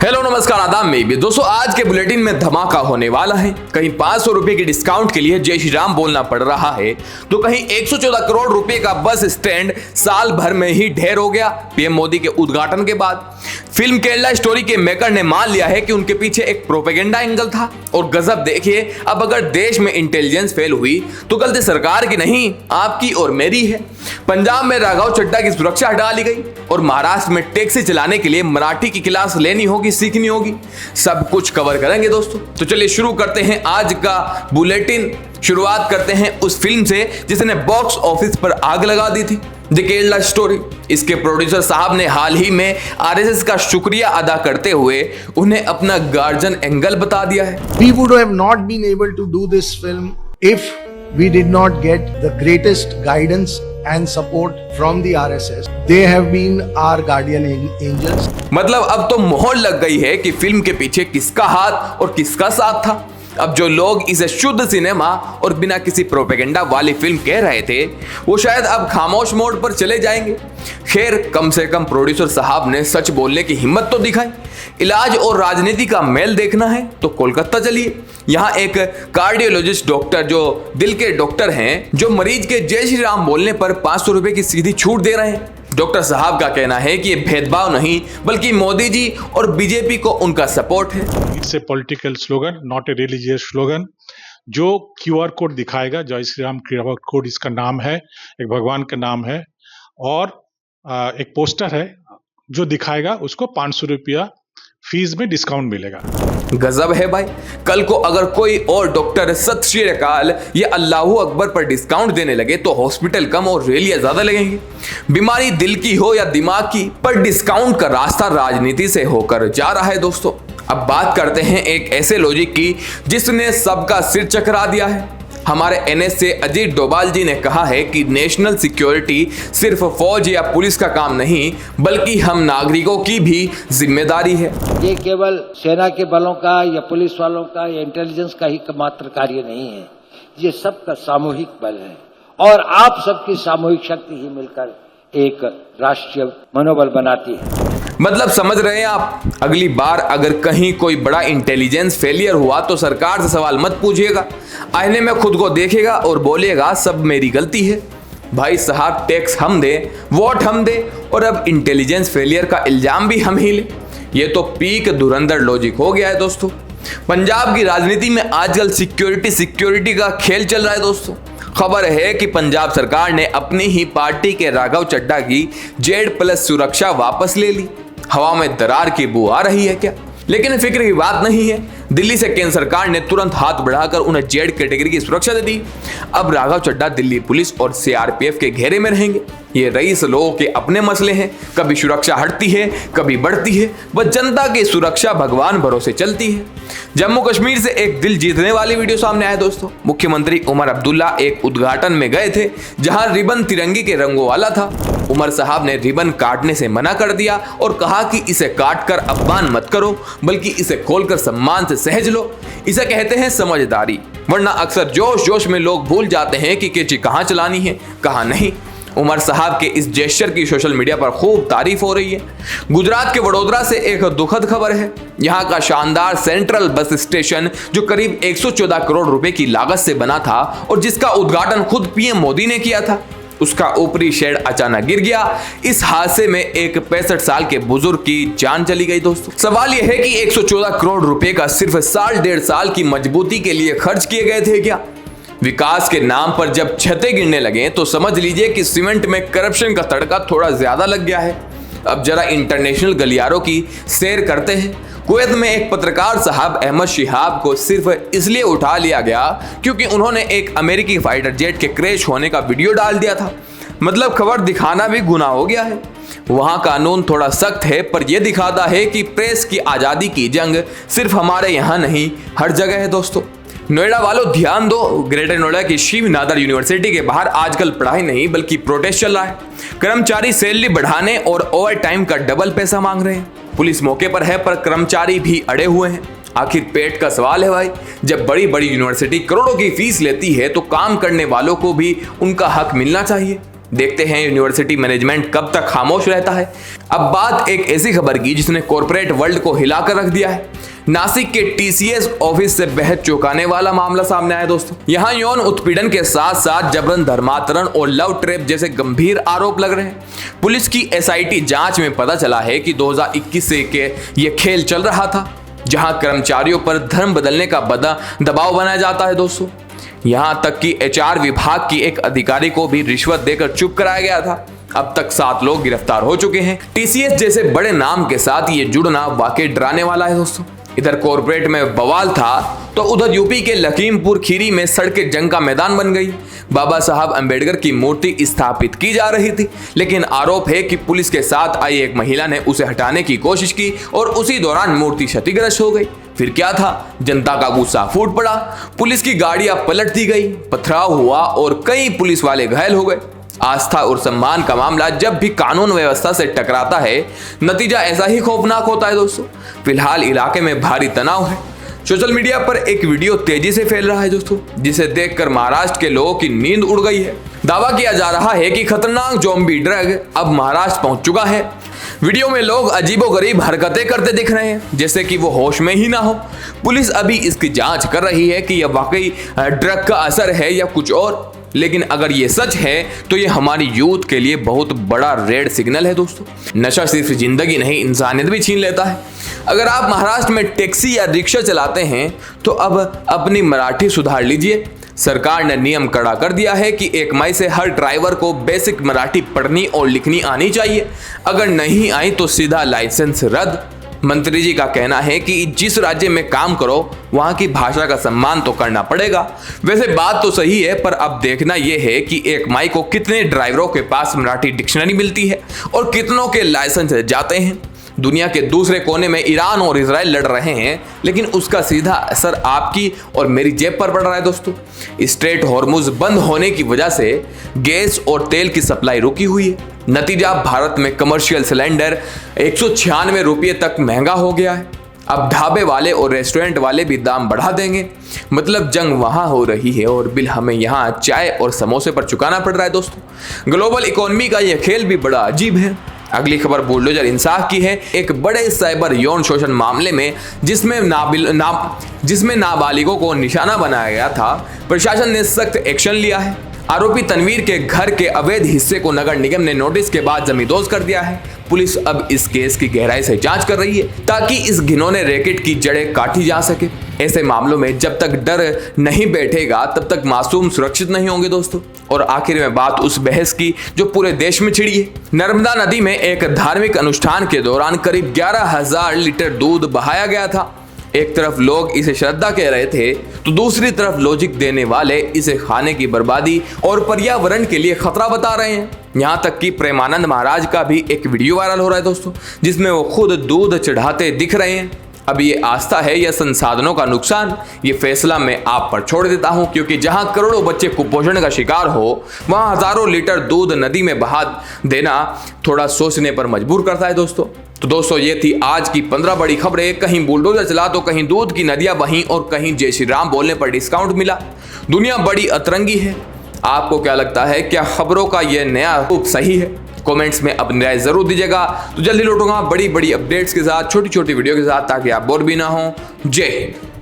Hello नमस्कार आदाब में भी दोस्तों, आज के बुलेटिन में धमाका होने वाला है। कहीं 500 रुपए के डिस्काउंट के लिए जय श्री राम बोलना पड़ रहा है, तो कहीं 114 करोड़ रुपए का बस स्टैंड साल भर में ही ढेर हो गया। पीएम मोदी के उद्घाटन के बाद फिल्म केरला स्टोरी के मेकर ने मान लिया है कि उनके पीछे एक प्रोपेगेंडा एंगल था। और गजब देखिए, अब अगर देश में इंटेलिजेंस फेल हुई तो गलती सरकार की नहीं, आपकी और मेरी है। पंजाब में राघव चड्ढा की सुरक्षा हटा ली गई और महाराष्ट्र में टैक्सी चलाने के लिए मराठी की क्लास लेनी होगी, सीखनी होगी। सब कुछ कवर करेंगे दोस्तों। तो चलिए शुरू करते हैं आज का बुलेटिन। शुरुआत करते हैं उस फिल्म से जिसने बॉक्स ऑफिस पर आग लगा दी थी, द केरला स्टोरी। इसके प्रोड्यूसर साहब ने हाल ही में आरएसएस का शुक्रिया अदा करते हुए उन्हें अपना गार्जियन एंगल बता दिया है। We would have not been able to do this film if we did not get the greatest guidance and support from the RSS. They have been our guardian angels. मतलब अब तो मोहर लग गई है कि फिल्म के पीछे किसका हाथ और किसका साथ था। अब जो लोग इसे शुद्ध सिनेमा और बिना किसी प्रोपेगेंडा वाली फिल्म कह रहे थे, वो शायद अब खामोश मोड पर चले जाएंगे। खैर, कम से कम प्रोड्यूसर साहब ने सच बोलने की हिम्मत तो दिखाई। इलाज और राजनीति का मेल देखना है तो कोलकाता चलिए। यहाँ एक कार्डियोलॉजिस्ट डॉक्टर, जो दिल के डॉक्टर हैं, जो मरीज के जय श्री राम बोलने पर 500 रुपए की सीधी छूट दे रहे हैं। डॉक्टर साहब का कहना है कि ये भेदभाव नहीं, बल्कि मोदी जी और बीजेपी को उनका सपोर्ट है। It's a political slogan, not a religious slogan. जो क्यूआर कोड दिखाएगा, जय श्री राम क्यूआर कोड इसका नाम है, एक भगवान का नाम है, और एक पोस्टर है जो दिखाएगा उसको 500 रुपया फीस में डिस्काउंट मिलेगा। गजब है भाई। कल को अगर कोई और डॉक्टर सत श्री अकाल या अल्लाहू अकबर पर डिस्काउंट देने लगे तो हॉस्पिटल कम और रैलियां ज्यादा लगेंगी। बीमारी दिल की हो या दिमाग की, पर डिस्काउंट का रास्ता राजनीति से होकर जा रहा है दोस्तों। अब बात करते हैं एक ऐसे लॉजिक की जिसने सबका सिर चकरा दिया है। हमारे एनएस से अजीत डोभाल जी ने कहा है कि नेशनल सिक्योरिटी सिर्फ फौज या पुलिस का काम नहीं, बल्कि हम नागरिकों की भी जिम्मेदारी है। ये केवल सेना के बलों का या पुलिस वालों का या इंटेलिजेंस का ही मात्र कार्य नहीं है, ये सबका सामूहिक बल है और आप सबकी सामूहिक शक्ति ही मिलकर एक राष्ट्रीय मनोबल बनाती है। मतलब समझ रहे हैं आप, अगली बार अगर कहीं कोई बड़ा इंटेलिजेंस फेलियर हुआ तो सरकार से सवाल मत पूछिएगा, आईने में खुद को देखेगा और बोलेगा सब मेरी गलती है। भाई साहब, टैक्स हम दे, वोट हम दे, और अब इंटेलिजेंस फेलियर का इल्जाम भी हम ही ले। ये तो पीक धुरंधर लॉजिक हो गया है दोस्तों। पंजाब की राजनीति में आजकल सिक्योरिटी का खेल चल रहा है दोस्तों। खबर है कि पंजाब सरकार ने अपनी ही पार्टी के राघव चड्ढा की Z+ सुरक्षा वापस ले ली। हवा में दरार की बू आ रही है क्या? लेकिन फिक्र की बात नहीं है। दिल्ली से केंद्र सरकार ने तुरंत हाथ बढ़ाकर उन्हें Z कैटेगरी की सुरक्षा दे दी। अब राघव चड्ढा दिल्ली पुलिस और CRPF के घेरे में रहेंगे। ये रईस लोगों के अपने मसले हैं, कभी सुरक्षा हटती है, कभी बढ़ती है। बस जनता की सुरक्षा भगवान भरोसे चलती है। जम्मू कश्मीर से एक दिल जीतने वाली वीडियो सामने आया दोस्तों। मुख्यमंत्री उमर अब्दुल्ला एक उद्घाटन में गए थे जहां रिबन तिरंगे के रंगों वाला था। उमर साहब ने रिबन काटने से मना कर दिया और कहा कि इसे काटकर अपमान मत करो, बल्कि इसे खोलकर सम्मान से सहज लो। इसे कहते हैं समझदारी। वरना अक्सर जोश जोश में लोग भूल जाते हैं कि कैची कहां चलानी है, कहां नहीं। उमर साहब के इस जेस्चर की सोशल मीडिया पर खूब तारीफ हो रही है। गुजरात के वडोदरा से एक दुखद खबर है। यहाँ का शानदार सेंट्रल बस स्टेशन, जो करीब 114 करोड़ रुपए की लागत से बना था और जिसका उद्घाटन खुद पीएम मोदी ने किया था, उसका ऊपरी शेड अचानक गिर गया। इस हादसे में एक 65 साल के बुजुर्ग की जान चली गई दोस्तों। सवाल यह है कि 114 करोड़ रुपए का सिर्फ साल 1.5 साल की मजबूती के लिए खर्च किए गए थे क्या? विकास के नाम पर जब छतें गिरने लगे तो समझ लीजिए कि सीमेंट में करप्शन का तड़का थोड़ा ज्यादा लग गया है। अब जरा इंटरनेशनल गलियारों की सैर करते हैं। कुवैत में एक पत्रकार साहब अहमद शिहाब को सिर्फ इसलिए उठा लिया गया क्योंकि उन्होंने एक अमेरिकी फाइटर जेट के क्रैश होने का वीडियो डाल दिया था। मतलब खबर दिखाना भी गुनाह हो गया है। वहां कानून थोड़ा सख्त है, पर यह दिखाता है कि प्रेस की आजादी की जंग सिर्फ हमारे यहाँ नहीं, हर जगह है दोस्तों। नोएडा वालों ध्यान दो, ग्रेटर नोएडा की शिव नादर यूनिवर्सिटी के बाहर आजकल पढ़ाई नहीं बल्कि प्रोटेस्ट चल रहा है। कर्मचारी सैलरी बढ़ाने और ओवर टाइम का डबल पैसा मांग रहे हैं। पुलिस मौके पर है, पर कर्मचारी भी अड़े हुए हैं। आखिर पेट का सवाल है भाई। जब बड़ी बड़ी यूनिवर्सिटी करोड़ों की फीस लेती है तो काम करने वालों को भी उनका हक मिलना चाहिए। देखते हैं यूनिवर्सिटी मैनेजमेंट कब तक खामोश रहता है। अब बात एक ऐसी खबर की जिसने कॉर्पोरेट वर्ल्ड को हिलाकर रख दिया है। नासिक के टीसीएस ऑफिस से बेहद चौंकाने वाला मामला सामने आया दोस्तों। यहां यौन उत्पीड़न के साथ साथ जबरन धर्मांतरण और लव ट्रैप जैसे गंभीर आरोप लग रहे हैं। पुलिस की एसआईटी जांच में पता चला है कि 2021 से के ये खेल चल रहा था, जहां कर्मचारियों पर धर्म बदलने का दबाव बनाया जाता है दोस्तों। यहां तक कि एचआर विभाग की एक अधिकारी को भी रिश्वत देकर चुप कराया गया था। अब तक 7 लोग गिरफ्तार हो चुके हैं। टीसीएस जैसे बड़े नाम के साथ ये जुड़ना वाकई डराने वाला है दोस्तों। इधर कॉर्पोरेट में बवाल था तो उधर यूपी के लखीमपुर खीरी में सड़कें जंग का मैदान बन गई। बाबा साहब अंबेडकर की मूर्ति स्थापित की जा रही थी, लेकिन आरोप है कि पुलिस के साथ आई एक महिला ने उसे हटाने की कोशिश की और उसी दौरान मूर्ति क्षतिग्रस्त हो गई। फिर क्या था, जनता का गुस्सा फूट पड़ा, पुलिस की गाड़ियां पलट दी गई, पथराव हुआ और कई पुलिस वाले घायल हो गए। आस्था और सम्मान का मामला जब भी कानून व्यवस्था से टकराता है, नतीजा ऐसा ही खौफनाक होता है दोस्तों। फिलहाल इलाके में भारी तनाव है। सोशल मीडिया पर एक वीडियो तेजी से फैल रहा है दोस्तों, जिसे देखकर महाराष्ट्र के लोगों की नींद उड़ गई है। दावा किया जा रहा है कि खतरनाक ज़ॉम्बी ड्रग अब महाराष्ट्र पहुंच चुका है। वीडियो में लोग अजीबोगरीब हरकतें करते दिख रहे हैं, जैसे कि वो होश में ही ना हो। पुलिस अभी इसकी जांच कर रही है कि यह वाकई ड्रग का असर है या कुछ और। लेकिन अगर ये सच है तो ये हमारी यूथ के लिए बहुत बड़ा रेड सिग्नल है दोस्तों। नशा सिर्फ जिंदगी नहीं, इंसानियत भी छीन लेता है। अगर आप महाराष्ट्र में टैक्सी या रिक्शा चलाते हैं तो अब अपनी मराठी सुधार लीजिए। सरकार ने नियम कड़ा कर दिया है कि 1 मई से हर ड्राइवर को बेसिक मराठी पढ़नी और लिखनी आनी चाहिए। अगर नहीं आई तो सीधा लाइसेंस रद्द। मंत्री जी का कहना है कि जिस राज्य में काम करो वहां की भाषा का सम्मान तो करना पड़ेगा। वैसे बात तो सही है, पर अब देखना यह है कि 1 मई को कितने ड्राइवरों के पास मराठी डिक्शनरी मिलती है और कितनों के लाइसेंस जाते हैं। दुनिया के दूसरे कोने में ईरान और इजराइल लड़ रहे हैं, लेकिन उसका सीधा असर आपकी और मेरी जेब पर पड़ रहा है दोस्तों। स्ट्रेट हॉर्मुज बंद होने की वजह से गैस और तेल की सप्लाई रुकी हुई है। नतीजा, भारत में कमर्शियल सिलेंडर 196 रुपये तक महंगा हो गया है। अब ढाबे वाले और रेस्टोरेंट वाले भी दाम बढ़ा देंगे। मतलब जंग वहां हो रही है और बिल हमें यहाँ चाय और समोसे पर चुकाना पड़ रहा है दोस्तों। ग्लोबल इकोनॉमी का यह खेल भी बड़ा अजीब है। अगली खबर बुलडोजर इंसाफ की है। एक बड़े साइबर यौन शोषण मामले में जिसमें नाबालिगों को निशाना बनाया गया था, प्रशासन ने सख्त एक्शन लिया है। आरोपी तनवीर के घर के अवैध हिस्से को नगर निगम ने नोटिस के बाद जमींदोज कर दिया है। पुलिस अब इस केस की गहराई से जांच कर रही है ताकि इस घिनौने रैकेट की जड़ें काटी जा सके। ऐसे मामलों में जब तक डर नहीं बैठेगा तब तक मासूम सुरक्षित नहीं होंगे दोस्तों। और आखिर में बात उस बहस की जो पूरे देश में छिड़ी है। नर्मदा नदी में एक धार्मिक अनुष्ठान के दौरान करीब 11,000 लीटर दूध बहाया गया था। एक तरफ लोग इसे श्रद्धा कह रहे थे तो दूसरी तरफ लॉजिक देने वाले इसे खाने की बर्बादी और पर्यावरण के लिए खतरा बता रहे हैं। यहाँ तक कि प्रेमानंद महाराज का भी एक वीडियो वायरल हो रहा है दोस्तों, जिसमें वो खुद दूध चढ़ाते दिख रहे हैं। अब ये आस्था है या संसाधनों का नुकसान, ये फैसला मैं आप पर छोड़ देता हूं, क्योंकि जहां करोड़ों बच्चे कुपोषण का शिकार हो वहां हजारों लीटर दूध नदी में बहा देना थोड़ा सोचने पर मजबूर करता है दोस्तों। तो दोस्तों, ये थी आज की 15 बड़ी खबरें। कहीं बुलडोजर चला तो कहीं दूध की नदियां बहीं और कहीं जय श्री राम बोलने पर डिस्काउंट मिला। दुनिया बड़ी अतरंगी है। आपको क्या लगता है, क्या खबरों का यह नया रूप सही है? कमेंट्स में अपनी राय जरूर दीजिएगा। तो जल्दी लौटूंगा बड़ी बड़ी अपडेट्स के साथ, छोटी छोटी वीडियो के साथ, ताकि आप बोर भी ना हो। जय हिंद।